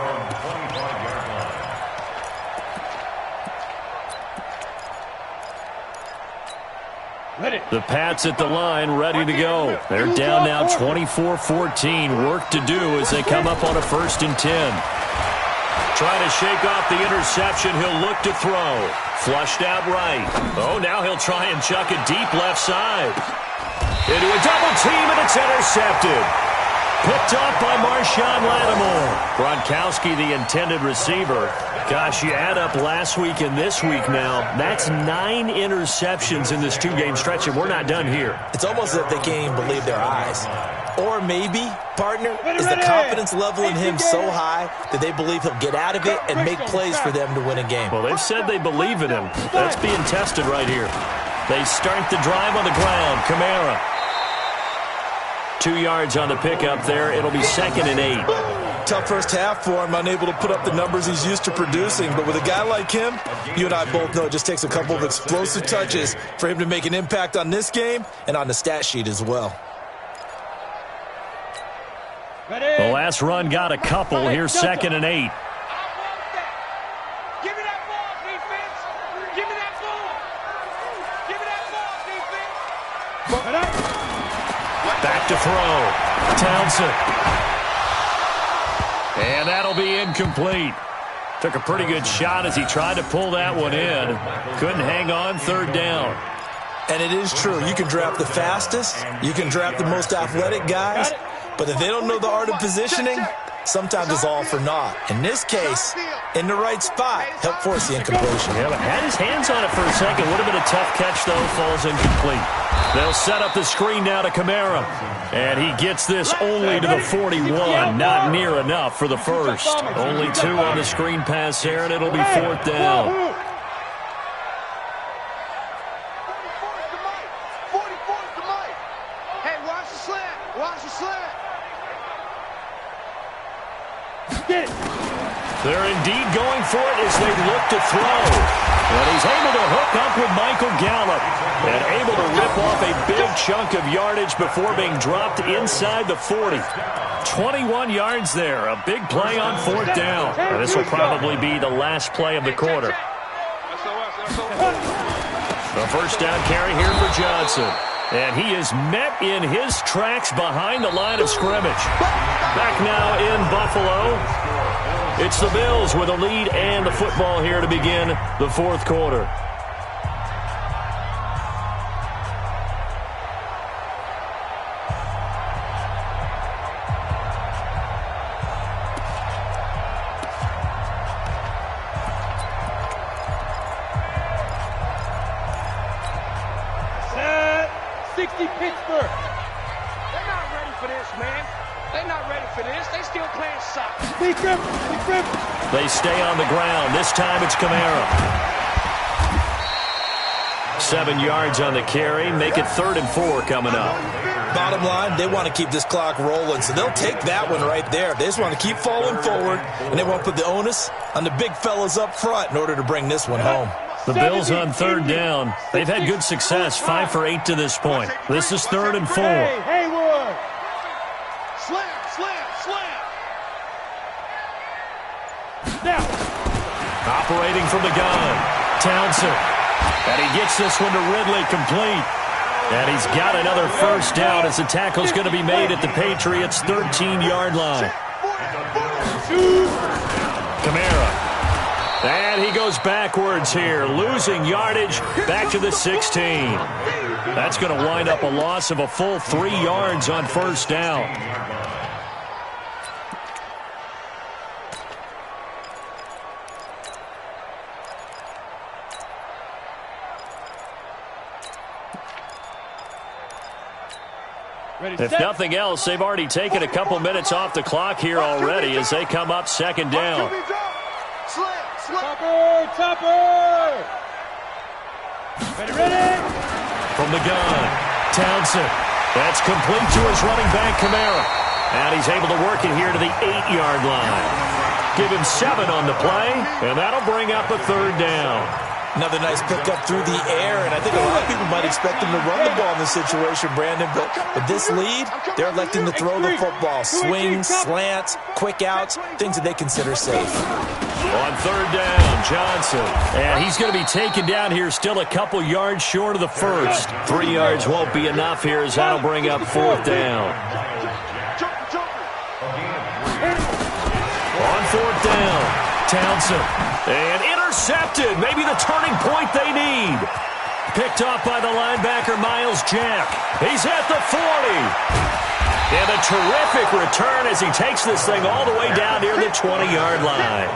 The Pats at the line, ready to go. They're down now 24-14. Work to do as they come up on a 1st and 10. Trying to shake off the interception. He'll look to throw. Flushed out right. Oh, now he'll try and chuck it deep left side. Into a double team, and it's intercepted. Picked off by Marshawn Lattimore. Gronkowski, the intended receiver. Gosh, you add up last week and this week now. That's 9 interceptions in this 2-game stretch, and we're not done here. It's almost as if they can't even believe their eyes. Or maybe, partner, is the confidence level in him so high that they believe he'll get out of it and make plays for them to win a game. Well, they've said they believe in him. That's being tested right here. They start the drive on the ground. Kamara. 2 yards on the pickup there. It'll be 2nd and 8. Tough first half for him, unable to put up the numbers he's used to producing. But with a guy like him, you and I both know it just takes a couple of explosive touches for him to make an impact on this game and on the stat sheet as well. The last run got a couple. Here's 2nd and 8. Back to throw. Townsend. And that'll be incomplete. Took a pretty good shot as he tried to pull that one in. Couldn't hang on 3rd down. And it is true. You can draft the fastest. You can draft the most athletic guys. But if they don't know the art of positioning, sometimes it's all for naught. In this case, in the right spot, helped force the incompletion. Yeah, but had his hands on it for a second. Would have been a tough catch, though. Falls incomplete. They'll set up the screen now to Kamara. And he gets this only to the 41. Not near enough for the 1st. Only 2 on the screen pass there, and it'll be 4th down. 44's the mic. 44's the mic. Hey, watch the slant. Watch the slant. Get it. They're indeed going for it as they look to throw. And he's able to hook up with Michael Gallup and able to rip off a big chunk of yardage before being dropped inside the 40. 21 yards there. A big play on 4th down. And this will probably be the last play of the quarter. The 1st down carry here for Johnson. And he is met in his tracks behind the line of scrimmage. Back now in Buffalo. It's the Bills with a lead and the football here to begin the 4th quarter. Set. 60 Pittsburgh. They're not ready for this, man. They're not ready for this. They still playing soccer. Big grip. Big grip. They stay on the ground. This time it's Kamara. 7 yards on the carry. Make it 3rd and 4 coming up. Bottom line, they want to keep this clock rolling, so they'll take that one right there. They just want to keep falling forward, and they want to put the onus on the big fellas up front in order to bring this one home. The Bills on 3rd down. They've had good success, 5 for 8 to this point. This is 3rd and 4. Hey, Hayward. Slam, slam, slam. operating from the gun. Townsend. And he gets this one to Ridley complete. And he's got another first down as the tackle's going to be made at the Patriots' 13-yard line. Kamara. And he goes backwards here, losing yardage back to the 16. That's going to wind up a loss of a full 3 yards on first down. If nothing else, they've already taken a couple minutes off the clock here already as they come up second down. Topper! Ready! From the gun, Townsend. That's complete to his running back, Kamara. And he's able to work it here to the 8-yard line. Give him 7 on the play, and that'll bring up a third down. Another nice pickup through the air, and I think a lot of people might expect him to run the ball in this situation, Brandon, but with this lead, they're electing to throw the football. Swings, slants, quick outs, things that they consider safe. On third down, Johnson. And he's going to be taken down here still a couple yards short of the first. 3 yards won't be enough here as that'll bring up fourth down. On fourth down, Townsend. And intercepted. Maybe the turning point they need. Picked off by the linebacker, Miles Jack. He's at the 40. And a terrific return as he takes this thing all the way down near the 20-yard line.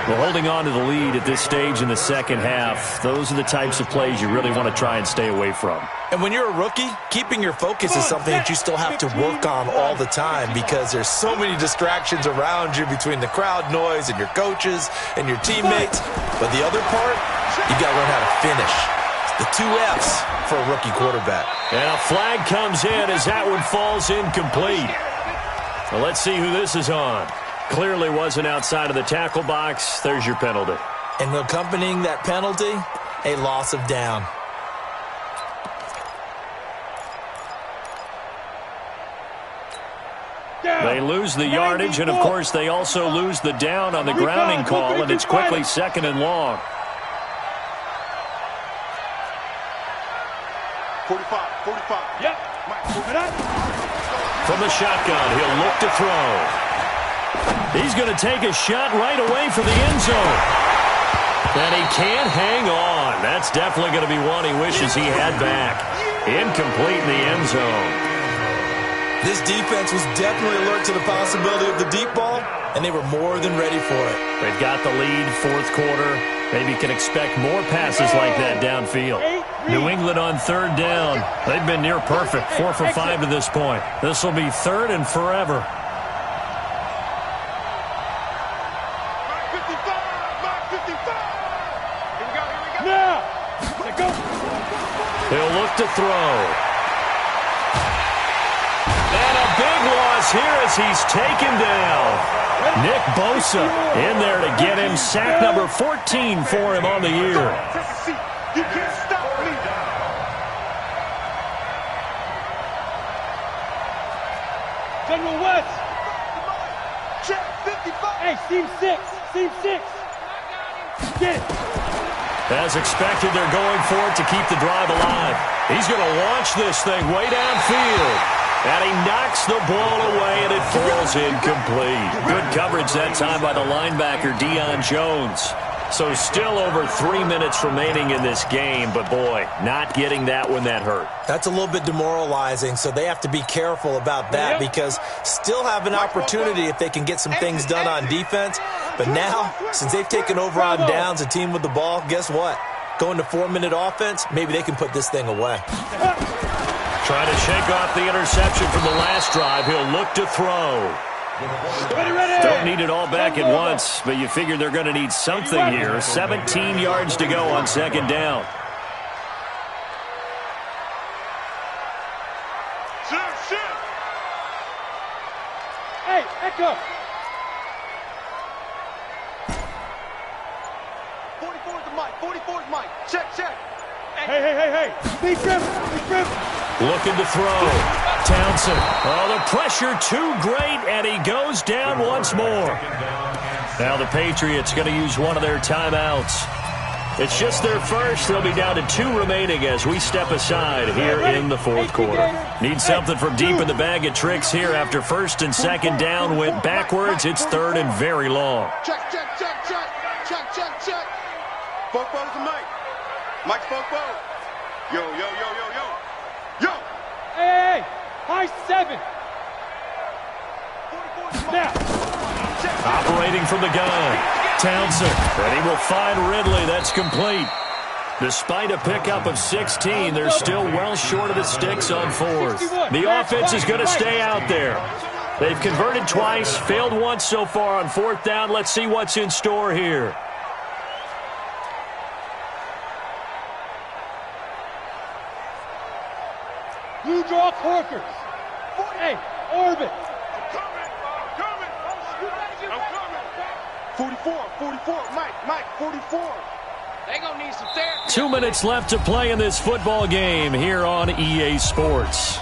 Well, holding on to the lead at this stage in the second half, those are the types of plays you really want to try and stay away from. And when you're a rookie, keeping your focus is something that you still have to work on all the time because there's so many distractions around you between the crowd noise and your coaches and your teammates. But the other part, you got to learn how to finish. The 2 F's for a rookie quarterback. And a flag comes in as that one falls incomplete. Well, let's see who this is on. Clearly wasn't outside of the tackle box. There's your penalty. And accompanying that penalty, a loss of down. They lose the yardage, and, of course, they also lose the down on the grounding call, and it's quickly second and long. 45. Yep. From the shotgun, he'll look to throw. He's going to take a shot right away for the end zone. And he can't hang on. That's definitely going to be one he wishes he had back. Incomplete in the end zone. This defense was definitely alert to the possibility of the deep ball, and they were more than ready for it. They've got the lead, fourth quarter. Maybe can expect more passes like that downfield. New England on third down. They've been near perfect, 4 for 5 to this point. This will be third and forever. Now! He'll look to throw. And a big loss here as he's taken down. Nick Bosa in there to get him. Sack number 14 for him on the year. You can't stop me. General West. Check 55. Hey, seam 6. Get it. As expected, they're going for it to keep the drive alive. He's going to launch this thing way downfield. And he knocks the ball away, and it falls incomplete. Good coverage that time by the linebacker, Deion Jones. So still over 3 minutes remaining in this game, but boy, not getting that one that hurt. That's a little bit demoralizing, so they have to be careful about that because still have an opportunity if they can get some things done on defense. But now, since they've taken over on downs, a team with the ball, guess what? Going to 4-minute offense, maybe they can put this thing away. Trying to shake off the interception from the last drive. He'll look to throw. Ready. Don't need it all back at once, but you figure they're going to need something here. 17 yards to go on second down. Shit. Hey, Echo. 44's Mike. Check. Hey. Big grip. Looking to throw. Townsend. Oh, the pressure too great, and he goes down once more. Now the Patriots going to use one of their timeouts. It's just their first. They'll be down to 2 remaining as we step aside here in the fourth quarter. Need something from deep in the bag of tricks here after first and second down went backwards. It's third and very long. Check, check, check, check. Check, check, check. Fofo's the Mike. Mike's Fofo. Yo, yo, yo, yo, yo. Yo. Hey, high 7. Now. Operating from the gun. Townsend, and he will find Ridley. That's complete. Despite a pickup of 16, they're still well short of the sticks on fourth. The offense is going to stay out there. They've converted twice, failed once so far on fourth down. Let's see what's in store here. Blue draw Corkers. Hey, Orbit. 44, Mike, 44. They gonna need some therapy. 2 minutes left to play in this football game here on EA Sports.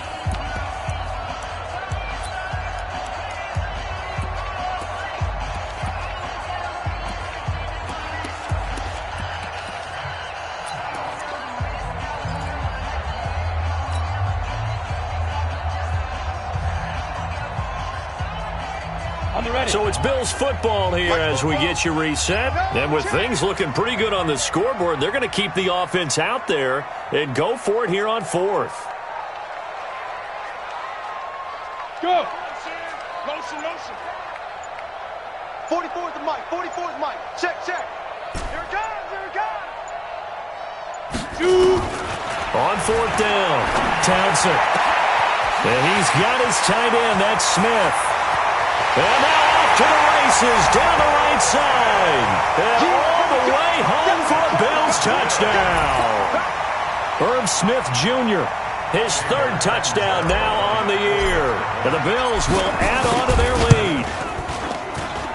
So it's Bills football here as we get you reset. And with things looking pretty good on the scoreboard, they're going to keep the offense out there and go for it here on fourth. Go. Motion. 44 is the Mike. 44 is Mike. Check. Here it comes. On fourth down, Townsend. And he's got his tight end. That's Smith. And now off to the races down the right side. And all the way home for a Bills touchdown. Herb Smith Jr., his third touchdown now on the year. And the Bills will add on to their lead.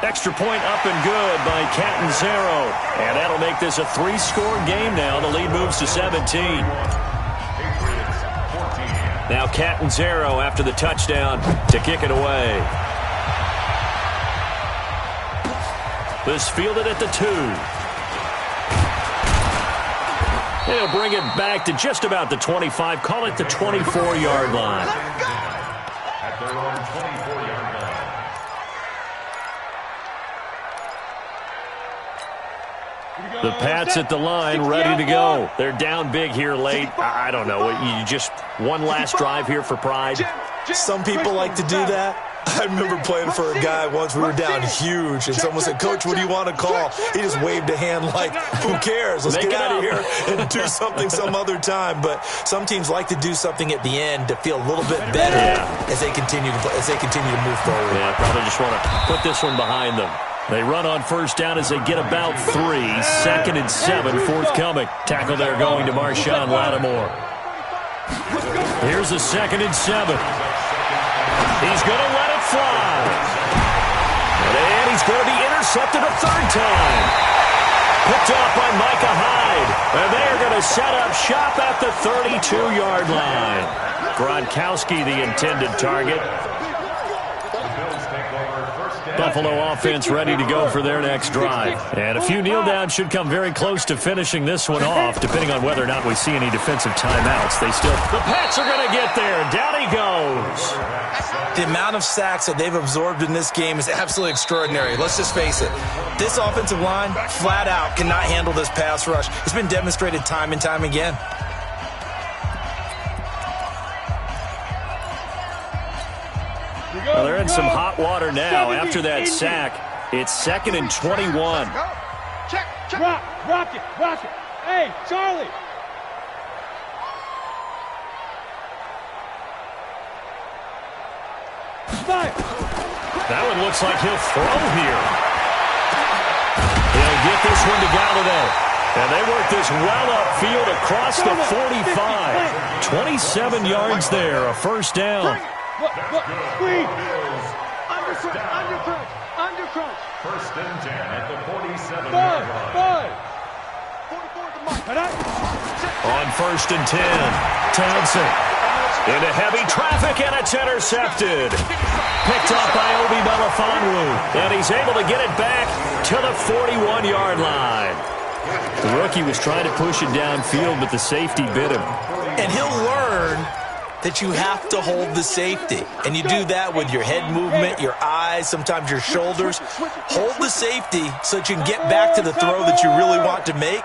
Extra point up and good by Catanzaro. And that'll make this a 3-score game now. The lead moves to 17. Now Catanzaro after the touchdown to kick it away. This fielded at the 2. They'll bring it back to just about the 25. Call it the 24-yard line. At their own 24-yard line. The Pats at the line, ready to go. They're down big here late. I don't know. You just one last drive here for pride. Some people like to do that. I remember playing for a guy once. We were down huge, and someone said, "Coach, what do you want to call?" He just waved a hand like, "Who cares? Let's get out of here and do something some other time." But some teams like to do something at the end to feel a little bit better as they continue to play, as they continue to move forward. Yeah, probably just want to put this one behind them. They run on first down as they get about 3. Second and 7, forthcoming. Tackle there going to Marshawn Lattimore. Here's a 2nd and 7. He's going to let it fly. And he's going to be intercepted a 3rd time. Picked off by Micah Hyde. And they're going to set up shop at the 32-yard line. Gronkowski, the intended target. Buffalo offense ready to go for their next drive. And a few kneel downs should come very close to finishing this one off, depending on whether or not we see any defensive timeouts. The Pats are going to get there. Down he goes. The amount of sacks that they've absorbed in this game is absolutely extraordinary. Let's just face it. This offensive line, flat out, cannot handle this pass rush. It's been demonstrated time and time again. Well, they're in some hot water now. After that sack, it's 2nd and 21. Check. Rock it. Hey, Charlie. That one looks like he'll throw here. He'll get this one to Galladay. And they work this well upfield across the 45. 27 yards there, a first down. Screen. Undercrunch. First and 10 at the 47-yard line. 44 is the Mike. On first and 10, Townsend. Into heavy traffic, and it's intercepted. Picked up by Obi Melifonwu, and he's able to get it back to the 41-yard line. The rookie was trying to push it downfield, but the safety bit him. And he'll learn that you have to hold the safety. And you do that with your head movement, your eyes, sometimes your shoulders. Hold the safety so that you can get back to the throw that you really want to make.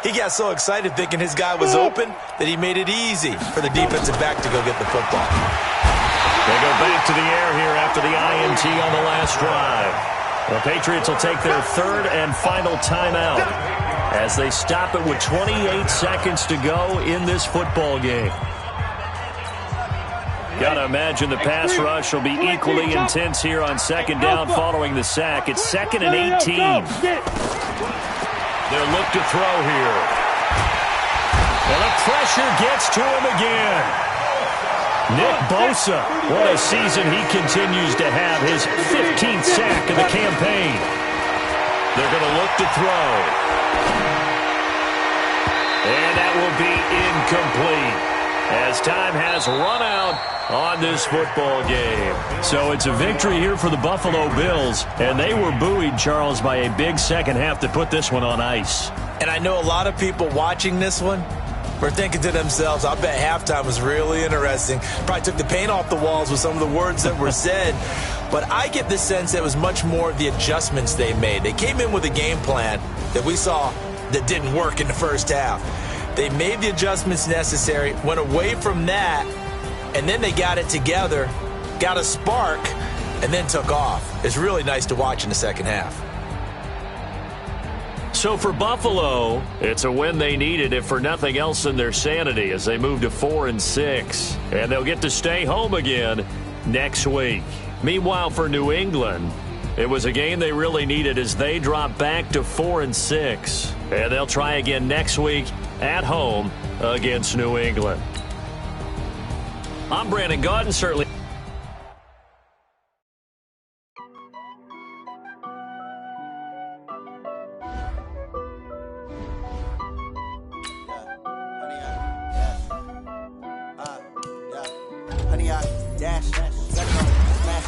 He got so excited thinking his guy was open that he made it easy for the defensive back to go get the football. They go back to the air here after the INT on the last drive. The Patriots will take their third and final timeout as they stop it with 28 seconds to go in this football game. Gotta imagine the pass rush will be equally intense here on second down following the sack. It's 2nd and 18. They'll look to throw here. And the pressure gets to him again. Nick Bosa, what a season he continues to have. His 15th sack of the campaign. They're going to look to throw. And that will be incomplete, as time has run out on this football game. So it's a victory here for the Buffalo Bills, and they were buoyed, Charles, by a big second half to put this one on ice. And I know a lot of people watching this one were thinking to themselves, I bet halftime was really interesting. Probably took the paint off the walls with some of the words that were said. But I get the sense that it was much more of the adjustments they made. They came in with a game plan that we saw that didn't work in the first half. They made the adjustments necessary, went away from that, and then they got it together, got a spark, and then took off. It's really nice to watch in the second half. So for Buffalo, it's a win they needed, if for nothing else than their sanity, as they move to 4-6. And they'll get to stay home again next week. Meanwhile, for New England, it was a game they really needed as they drop back to 4-6. And they'll try again next week at home against New England. I'm Brandon Gaudin, certainly. Honey, I dash, smash,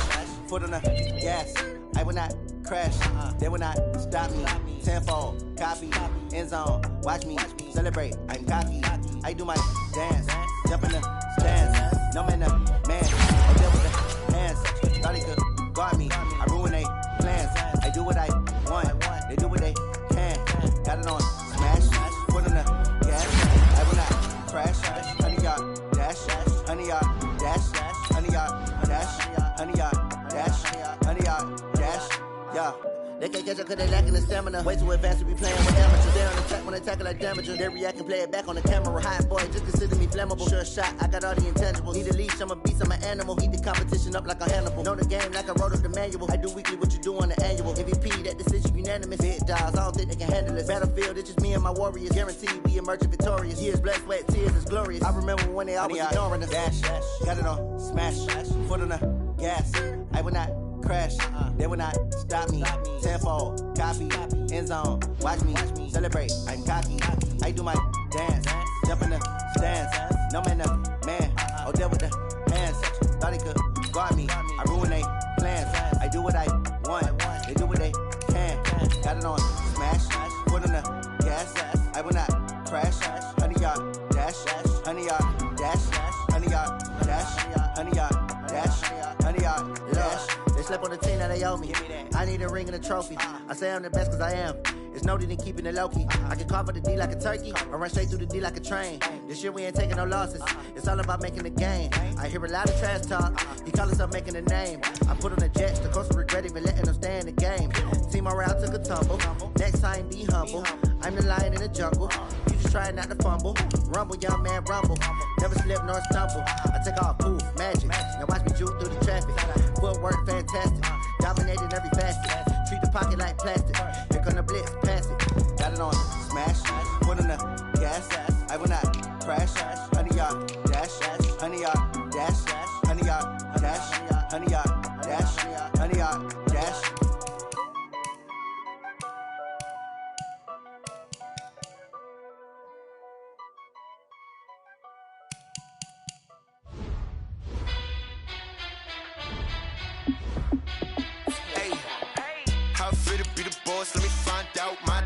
foot on the gas. I will not crash, they will not stop me. Tenfold, copy, end zone, watch me celebrate. I'm cocky, I do my dance, jump in the stands. No man, man, I deal with the hands. Thought he could guard me, I ruin they plans. I do what I want, they do what they can. Got it on smash, foot on the gas. I will not crash, honey, y'all dash, honey, y'all dash, honey, y'all dash, honey, y'all dash, honey, y'all dash, yeah. They can't catch up cause they lacking the stamina. Way too advanced to be playing with amateurs. They on attack when they tackle like damages. They react and play it back on the camera. Hot boy, just consider me flammable. Sure shot, I got all the intangibles. Need a leash, I'm a beast, I'm an animal. Heat the competition up like a Hannibal. Know the game like I wrote up the manual. I do weekly what you do on the annual. MVP, that decision unanimous. Big dogs, I don't think they can handle it. Battlefield, it's just me and my warriors. Guaranteed we emerging victorious. Years, blood, sweat, tears, is glorious. I remember when they always ignoring us. Dash, got it on smash, foot on the gas. I will not crash, they will not stop me. Tenfold, copy, end zone, watch me celebrate. I'm cocky, I do my dance, jump in the stands. No man, man, oh deal with the hands. Thought he could guard me, I ruin they plans. I do what I want, they do what they can. Got it on smash, foot on the gas. I will not crash, honey y'all dash, honey y'all dash, honey y'all dash, honey y'all dash, honey y'all dash. They slept on the team that they owe me. I need a ring and a trophy. I say I'm the best cause I am. It's no need in keeping it low-key. I can carve up the D like a turkey or run straight through the D like a train. This year we ain't taking no losses. It's all about making the game. I hear a lot of trash talk. He call himself making a name. I put on the Jets. The coach will regret even letting them stay in the game. Team around took a tumble. Next time be humble. I'm the lion in the jungle. You just try not to fumble. Rumble, young man, rumble. Never slip nor stumble. I take off, poof, magic. Now watch me juke through the traffic. Footwork fantastic. Dominating every facet. Treat the pocket like plastic. Here come the blitz, pass it. Got it on smash. Foot on the gas. I will not crash. Honey y'all dash. Honey y'all dash. Honey y'all dash. Honey y'all dash. Honey y'all dash. Hey, how I feel to be the boss? Let me find out my